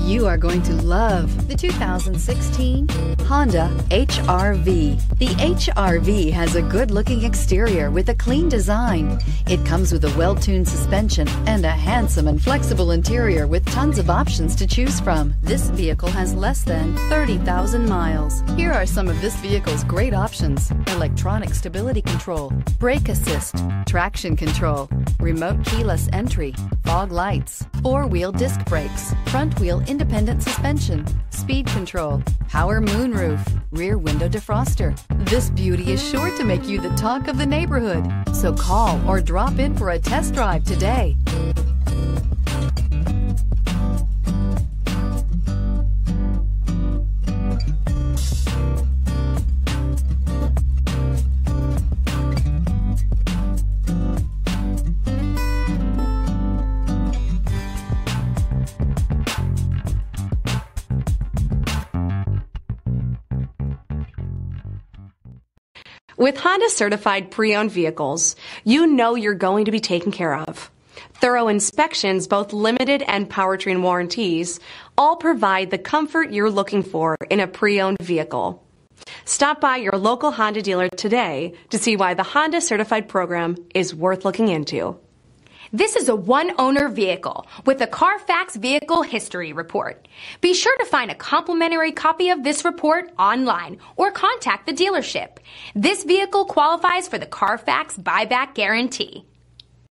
You are going to love the 2016 Honda HR-V. The HR-V has a good-looking exterior with a clean design. It comes with a well-tuned suspension and a handsome and flexible interior with tons of options to choose from. This vehicle has less than 30,000 miles. Here are some of this vehicle's great options: electronic stability control, brake assist, traction control, remote keyless entry, fog lights, four-wheel disc brakes, front-wheel independent suspension, speed control, power moonroof, rear window defroster. This beauty is sure to make you the talk of the neighborhood. So call or drop in for a test drive today. With Honda certified pre-owned vehicles, you know you're going to be taken care of. Thorough inspections, both limited and powertrain warranties, all provide the comfort you're looking for in a pre-owned vehicle. Stop by your local Honda dealer today to see why the Honda certified program is worth looking into. This is a one-owner vehicle with a Carfax Vehicle History Report. Be sure to find a complimentary copy of this report online or contact the dealership. This vehicle qualifies for the Carfax Buyback Guarantee.